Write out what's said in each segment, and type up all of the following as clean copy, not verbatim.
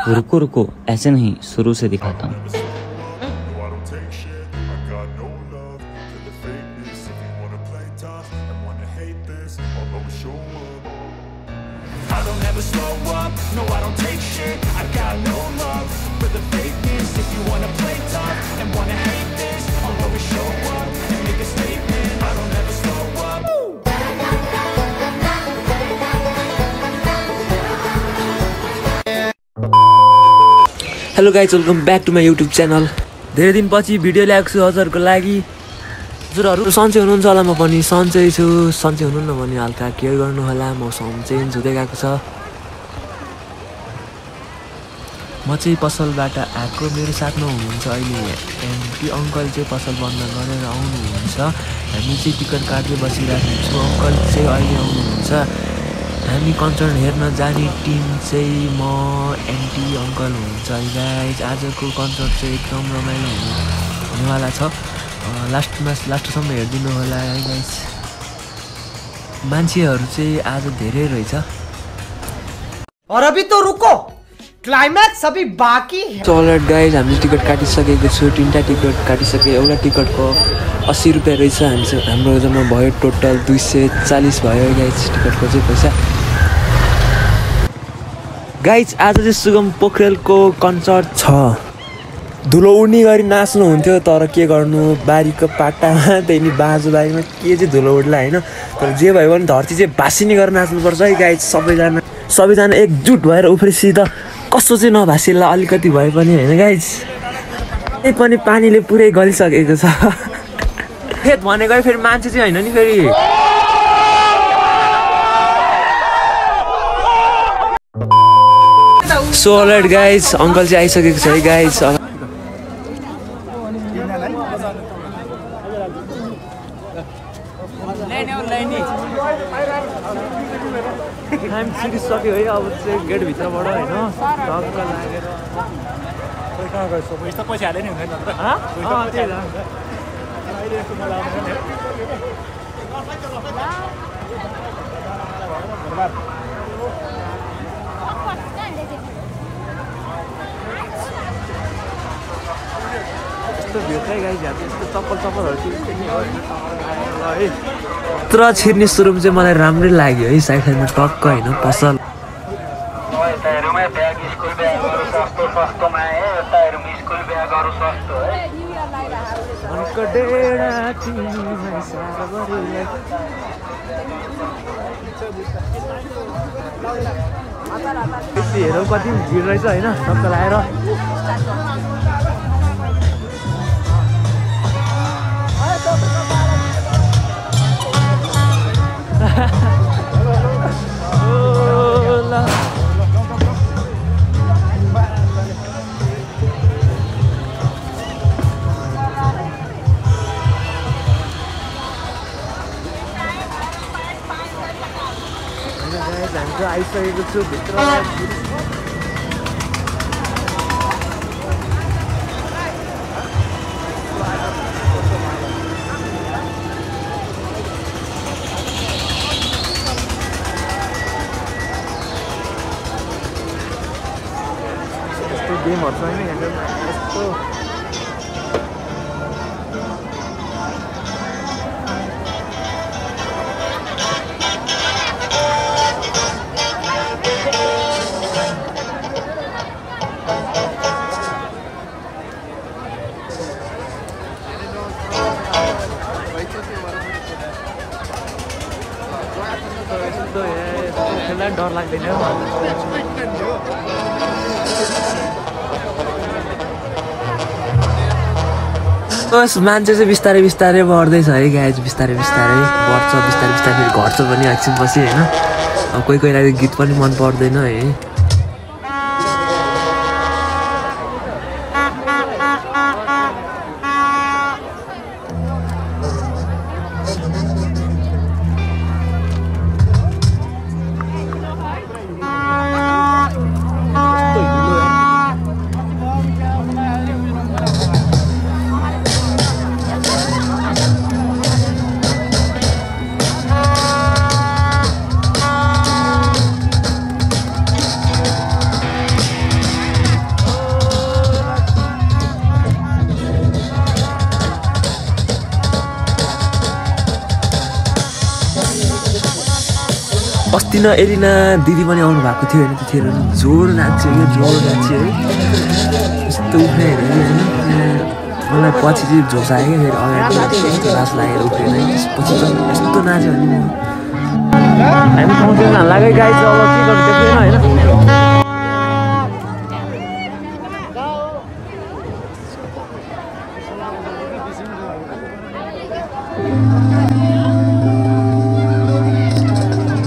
रुको रुको, ऐसे नहीं, शुरू से दिखाता हूँ। Hello guys, welcome back to my YouTube channel. धेरै दिनपछि भिडियो ल्याएको छु हजुरहरूको लागि। हजुरहरू सन्चै हुनुहुन्छ होला, म पनि सन्चै छु। सन्चै हुनुहुन्न भने हल्का केयर गर्नु होला, मौसम चेन्ज हुँदै गएको छ। म चाहिँ पसलबाट आएको, मेरो साथमा हुनुहुन्छ अहिले एन्टी अङ्कल चाहिँ पसल बन्द गरेर आउनुहुन्छ। हामी चाहिँ टिकट काट्दै बसिरहेको छु, अङ्कल चाहिँ अहिले आउनुहुन्छ। हामी कन्सर्ट हेर्न जाने टिम चाहिँ म एन्टी अङ्कल हुनुहुन्छ गाइज। आजको कन्सर्ट चाहिँ एकदम रमाइलो हुनेवाला छ। लास्टसम्म हेरिदिनु होला गाइज। मान्छेहरू चाहिँ आज धेरै रहेछ। और अभी तो रुको, क्लाइमैक्स अभी बाकी है। अलराइट गाइज, हामीले टिकट काटिसकेको छु। 3टा टिकट काटिसके। एउटा टिकटको 80 रुपियाँ रहेछ। हाम्रो जम्मा भयो टोटल 240 भयो गाइज टिकटको चाहिँ पैसा। गाइज आज चाहिँ सुगम पोखरेलको कन्सर्ट छ। धुलो उड्ने गरी नाच्नुहुन्थ्यो, तर के गर्नु, बारीको पाटामा त्यही बाजु बारीमा के चाहिँ धुलो उड्ला होइन। तर जे भयो भने धरती चाहिँ भासिने गरेर नाच्नुपर्छ है गाइज। सबैजना एकजुट भएर उफ्रेसी त कसो चाहिँ नभासिएला अलिकति भए पनि होइन गाइज। त्यही पनि पानीले पुरै गलिसकेको छ। खेत भनेको फेरि मान्छे चाहिँ होइन नि फेरि। सो अलराइट गाइज, अङ्कल चाहिँ आइसकेको छ है गाइज। टाइम छिरिसक्यो है, अब चाहिँ गेटभित्रबाट होइन टक्क लागेर पैसा हाले नि हुँदैन। तर छिर्ने स्वरूप चाहिँ मलाई राम्रै लाग्यो है। साइडमा टक्क होइन पसल। हेरौँ कति भिड रहेछ होइन, टक्क लाएर। हामी आइसकेको छु भित्र। गेमहरू छ होइन यस्तो। खेल्दा डर लाग्दैन। मान्छे चाहिँ बिस्तारै बिस्तारै बढ्दैछ है गाइज। बिस्तारै बिस्तारै बढ्छ, बिस्तारै बिस्तारै फेरि घट्छ पनि एकछिनपछि होइन। अब कोही कोहीलाई गीत पनि मन पर्दैन है। अस्ति न एलिना दिदी पनि आउनु भएको थियो होइन त्यतिखेर जोड नाच्यो है यस्तो उफ्रे होइन मलाई पछि चाहिँ झोस आयो क्या फेरि अगाडि यस्तो लास लागेर उफ्रेन त्यसपछि त यस्तो नाच्यो भने हामी ठाउँतिर लाग्यो गाई चाहिँ अब के गर्नु देख्दैन होइन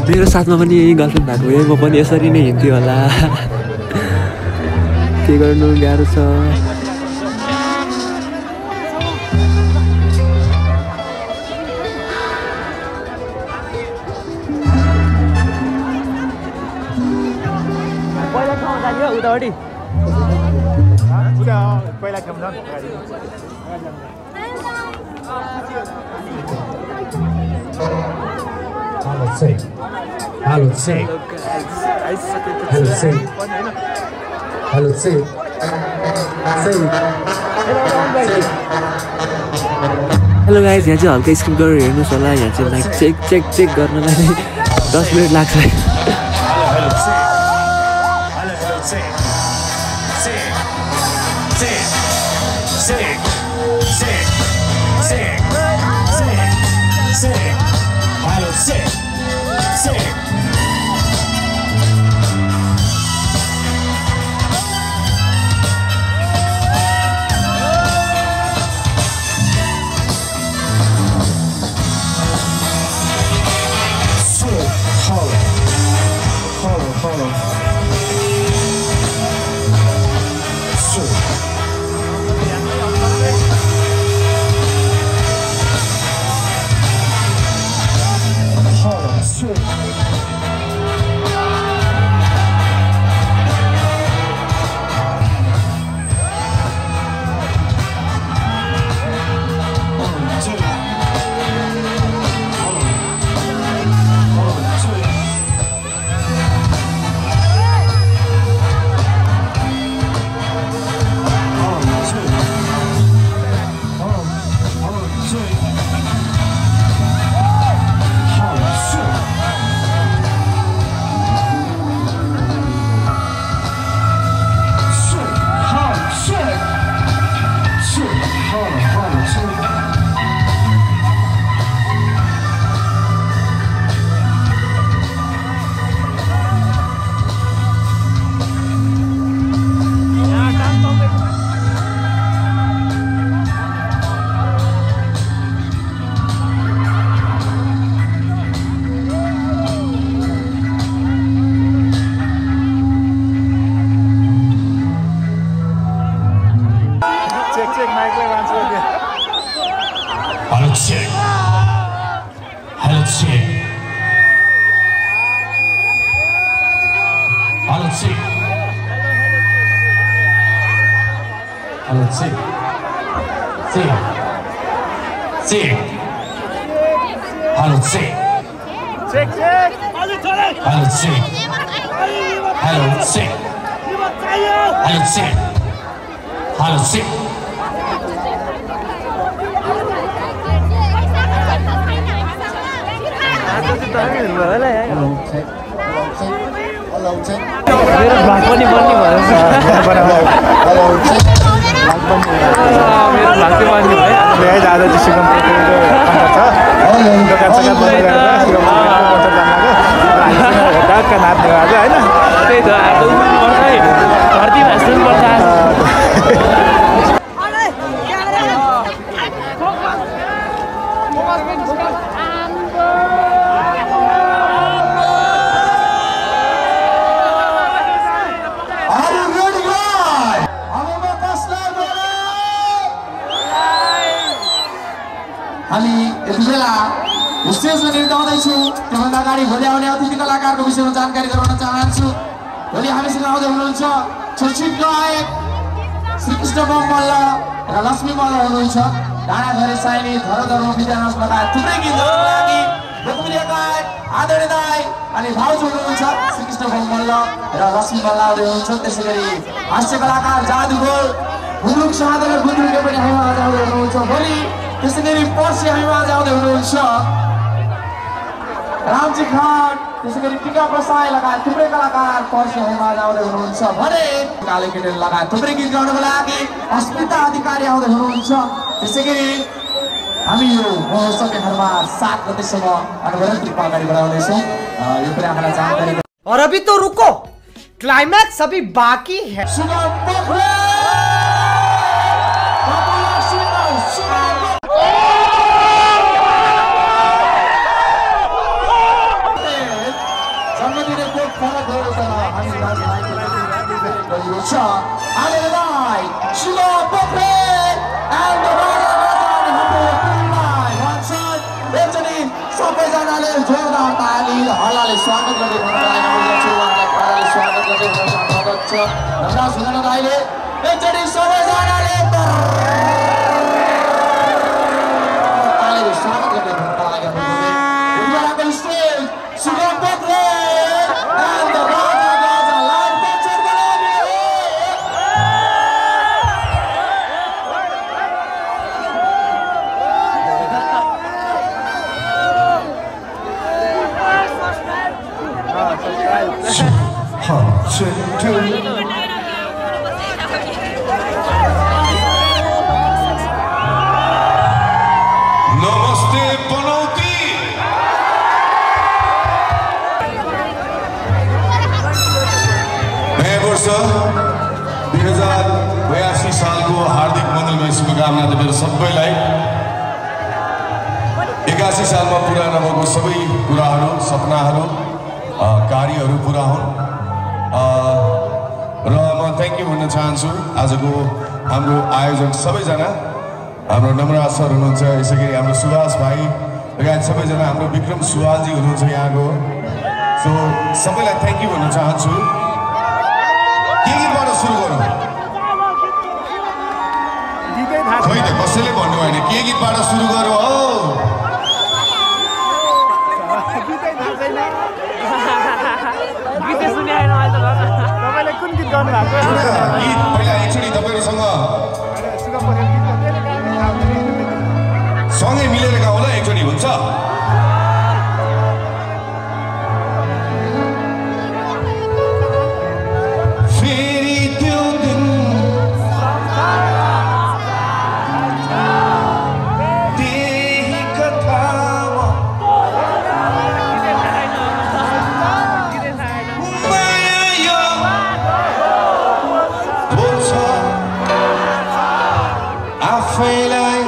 मेरो साथमा पनि यही गर्लफ्रेन्ड भएको भए म पनि यसरी नै हिँड्थेँ होला के गर्नु गाह्रो छ पहिला ठाउँ जाने हो उतापट्टि पहिला ठाउँ जानु Hello, say. Hello, say. Hello, say. Hello, say. Hello guys यहाँ चाहिँ हल्का स्किप गरेर हेर्नुहोस् होला यहाँ चाहिँ लाइक चेक गर्नलाई 10 मिनट लाग्छ रामजी खान त्यसैगरी टिका बसाई लगायत थुप्रै कलाकार पर्सिहरूमा आउँदै हुनुहुन्छ भने काले केटेर लगायत थुप्रै गीत गाउनको लागि अस्मिता अधिकारी आउँदै हुनुहुन्छ। त्यसैगरी हामी यो महोत्सवमा 7 गतेसम्म अनवरत रूपमा अगाडि बढाउँदैछौँ। यो कुराहरूलाई जानकारी और अभी तो रुको, क्लाइमैक्स अभी बाकी है। सबैजनाले जोरदार ताली हल्लाले स्वागत गर्दै एकचोटि सबैजनाले तालीले स्वागत गर्दै स्टेज सुगम पोखरे and the Raja Gaja live concert को लागि नमस्ते पनौती। नयाँ वर्ष 2082 सालको हार्दिक मङ्गलमय शुभकामना दिएर सबैलाई 81 सालमा पुरा नभएको सबै कुराहरू सपनाहरू कार्यहरू पुरा हुन् र म थ्याङ्क यू भन्न चाहन्छु आजको हाम्रो आयोजक सबैजना। हाम्रो नम्रा सर हुनुहुन्छ, यसै गरी हाम्रो सुभाष भाइ लगायत सबैजना, हाम्रो विक्रम सुवालजी हुनुहुन्छ यहाँको। सो सबैलाई थ्याङ्क यू भन्न चाहन्छु। के गीतबाट सुरु गरौँ? खै त कसैले भन्नु भएन के गीतबाट सुरु गरौँ हो? गीत पहिला एकचोटि तपाईँहरूसँग सँगै मिलेर गाउँला एकचोटि, हुन्छ? फेरि त्यो दिन त्यही कथामा माया यो बोल्छ आफैलाई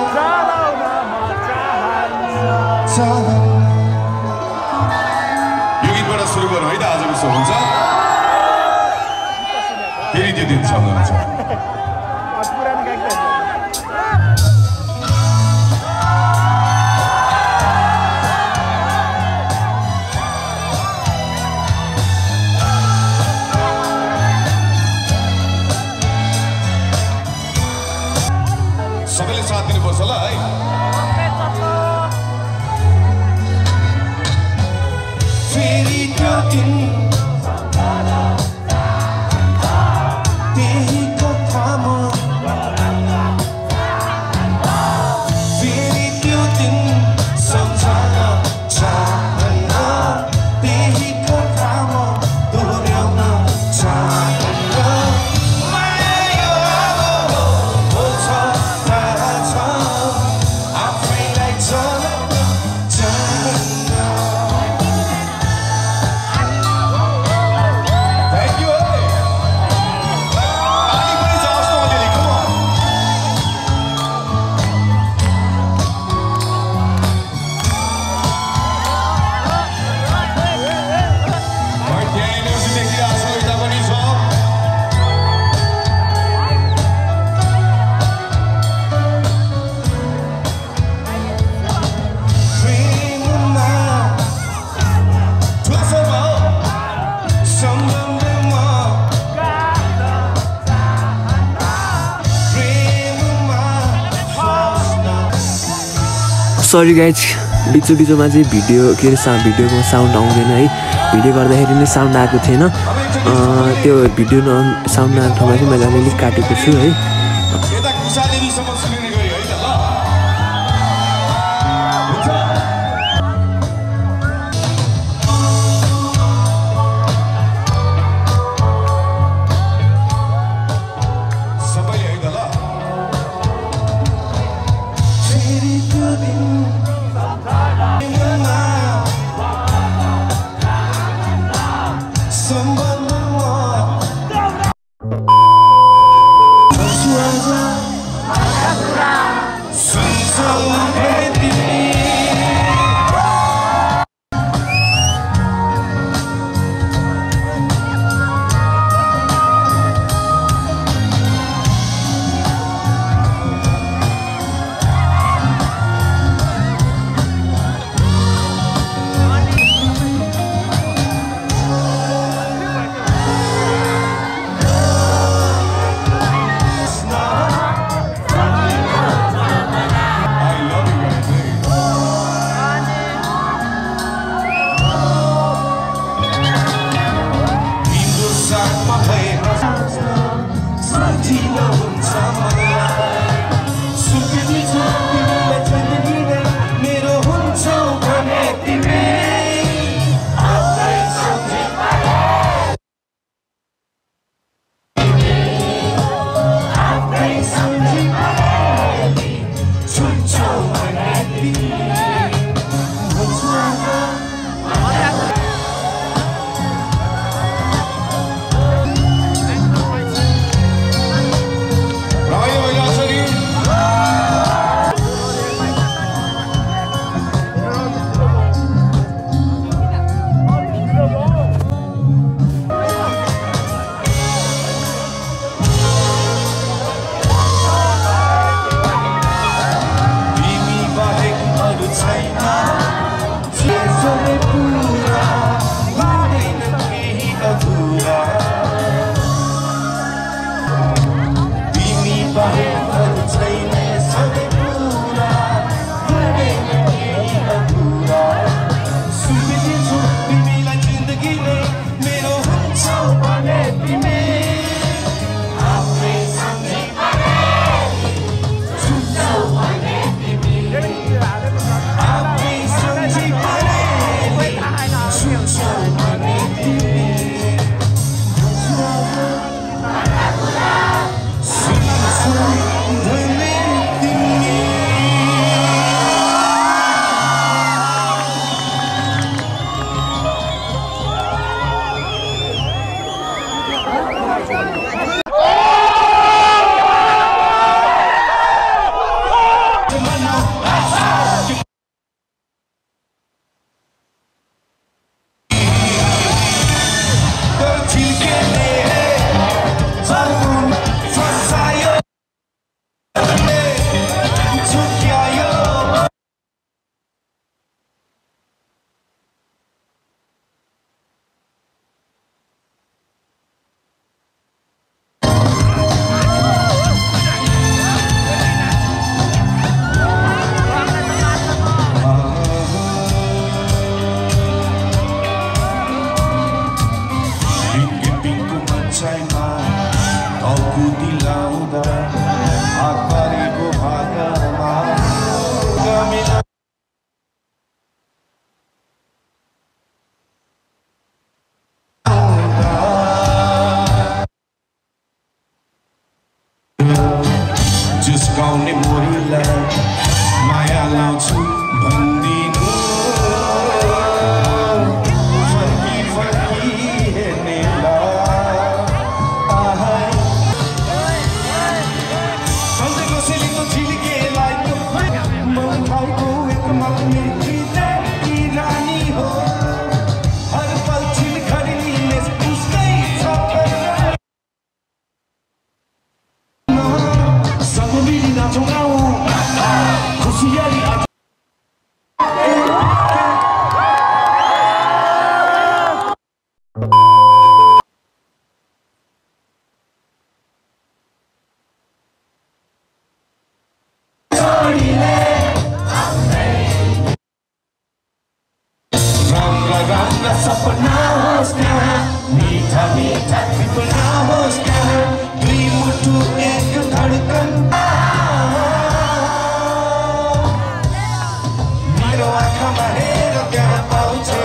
यो गीतबाट सुरु गरौँ है त आजको सो, हुन्छ? फेरि त्यो दिन सम्झन्छ। सबैले साथ दिनुपर्छ ल है। फेरि त्यो दिन त्यही कथामा फेरि त्यो दिन सम्झन चाहन्न, त्यही कथामा दोहोऱ्याउन चाहन्न। माया यो बोल्छ थाहा छ आफैलाई चलाउन चाहन्न। सरी गाइज, बिचमा चाहिँ भिडियो के अरे भिडियोको साउन्ड आउँदैन है। भिडियो गर्दाखेरि नै साउन्ड आएको थिएन, त्यो भिडियो साउन्ड नआएको ठाउँमा चाहिँ मैले अलिअलि काटेको छु है। कुदी लाउँदा हात पारेको भाकामा गमिला जिस्काउने मोरीलाई माया लाउँछु भन्दिनु फर्की फर्की हेर्नेलाई सधैँ कसैले झिल्केलाई मन खाएको एक माग्ने कि रानी हो हर पल छिलखरिने उसकै छ Sambil nato kau, kusiari aja. Rangga sapna hosnya, मीठा मीठा सपना hosnya, dui mutu ek धड़कन मेरो आँखामा हेर त्यहाँ पाउँछौ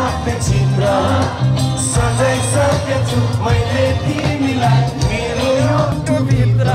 आफ्नै चित्र सजाइसकेछु मैले तिमीलाई मेरो भित्र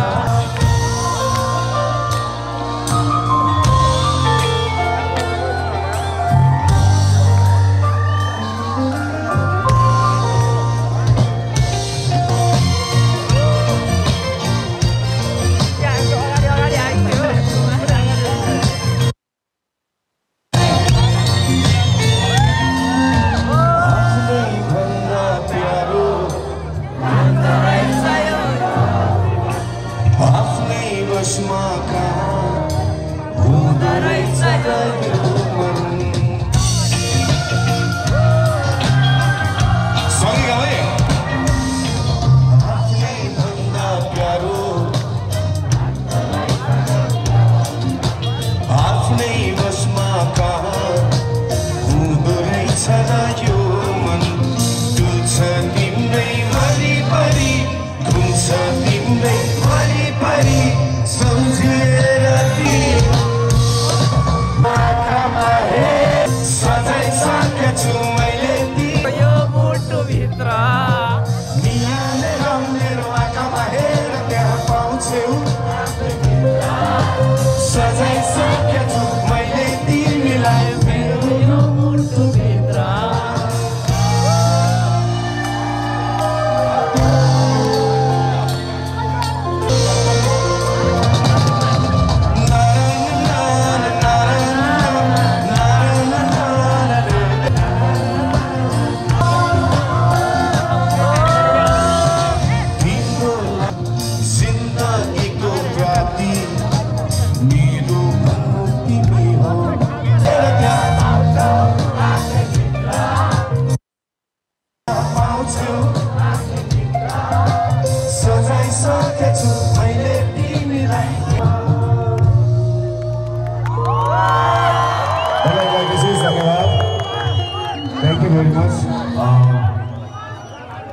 Thank you very much.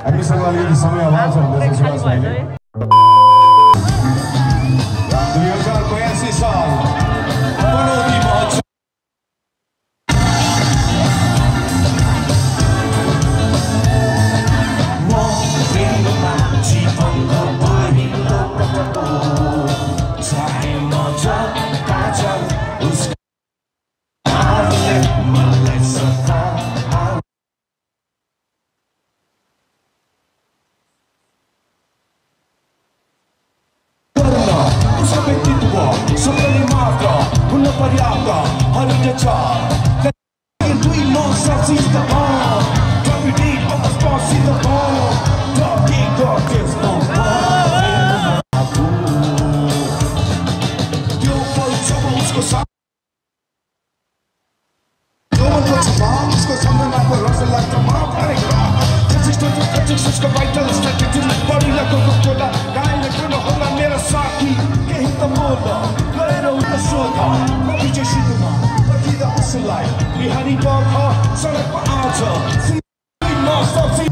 हामीसँग अलिकति समय अभाव छ भन्दैछ सुभाष भाइले 2082 साल पनौती महोत्सव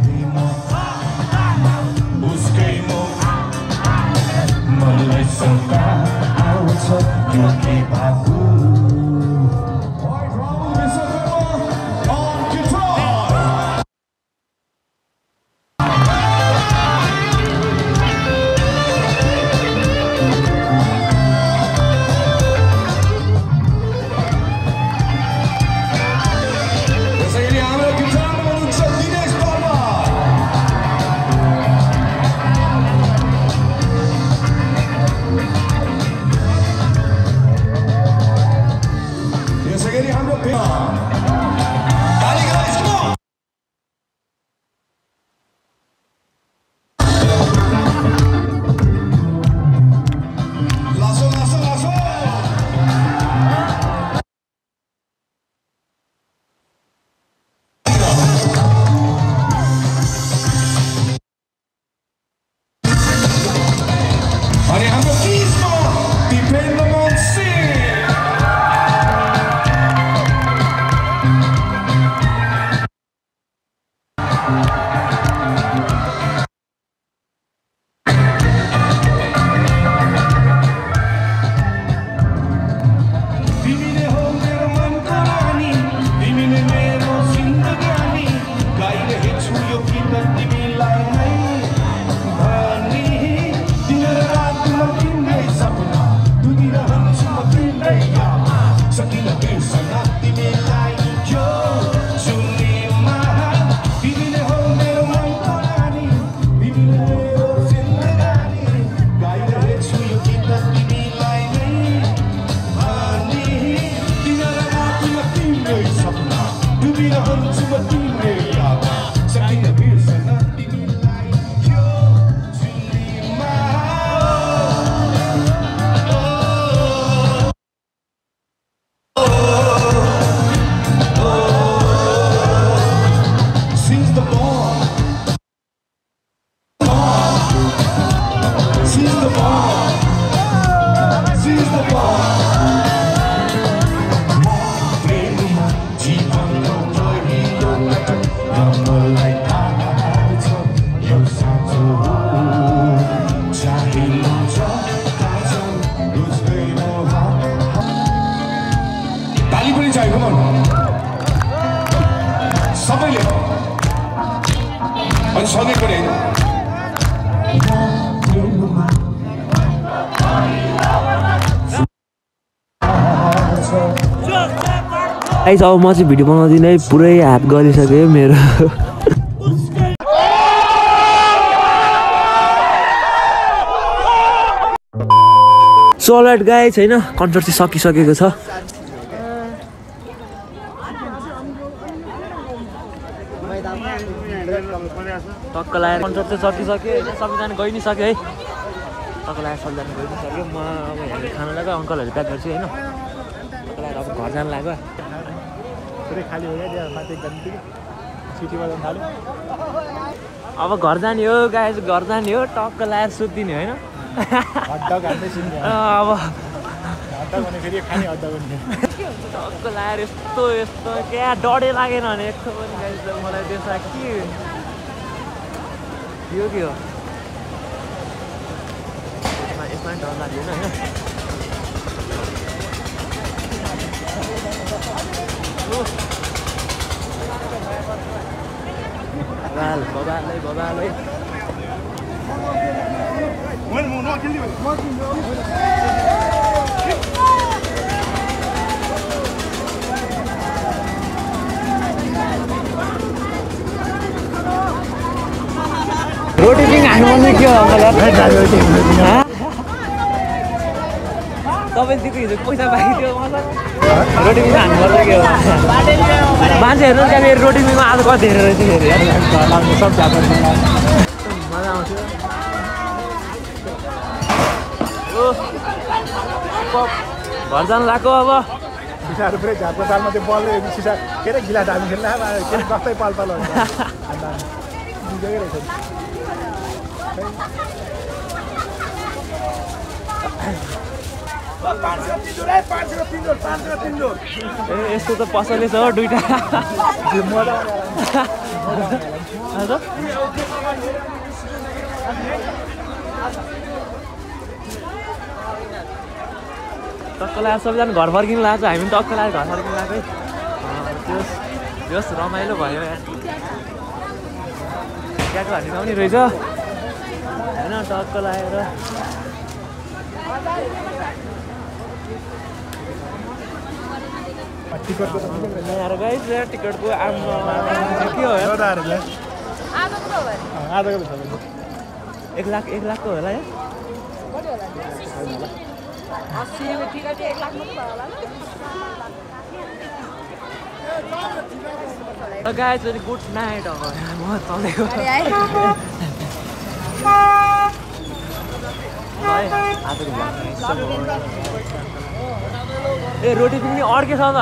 मलाई सता आउँछ यो के भएको गाइस अब म चाहिँ भिडियो बनाउँदिनँ है पुरै हात गरिसक्यो मेरो सो अलराइट गाइस हैन कन्सर्ट चाहिँ सकिसकेको छ टक्क लागेर कन्सर्ट चाहिँ सकिसक्यो हैन सबैजना गइ नि सक्यो है टक्क लागेर सबैजना गइ नि सक्यो म अब यहाँ खाना लाग्यो अङ्कलहरु प्याक गर्छु हैन टक्क लागेर अब घर जान लाग्यो पुरै खाली हो क्या माथि गन्ती सिटी बजाउन थाल्यो अब घर जाने हो गाइस घर जाने हो टक्क लागेर सुत्दिने हैन हटडग हान्दै सिन्ने अब हटडग भने फेरि खाने हटडग भने टक्क लागेर यस्तो यस्तो क्या डरै लागेन भने एक पनि गाइस मलाई त्यसमा के यो के हो यसमा डर लाग्दैन हैन बबालै रोटी पिङ हान्नु के हो तपाईँले दिएको हिजो पैसा बाँकी मतलब रोटी पिङ हान्नु पर्छ के हो मान्छेहरू त्यहाँनिर रोटी पिङमा आज कति धेरै रहेछ फेरि सब मजा आउँथ्यो घर जानु लाग्यो अब सिसाहरू पुरै झारको तालमा त्यो बलले सिसा के अरे गिलास हामी खेल्न के जस्तै पाल पाल हुन्छ यस्तो त पसलै छ दुईटा टक्क लाग्यो सबैजना घर फर्किनु लाग्छ हामी टक्क लाग्यो घर फर्किनु लाग्यो त्यो रमाइलो भयो यार क्याको हाल्ने पनि रहेछ होइन टक्क लागेर टिकटको के हो 1 लाखको होला है guys, very good night. ए रोटी पनि अर्कै छ त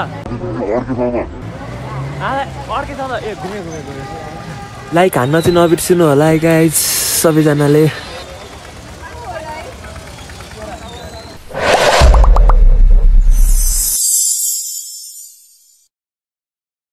लाइक हान्न चाहिँ नबिर्सिनु होला गाइज सबैजनाले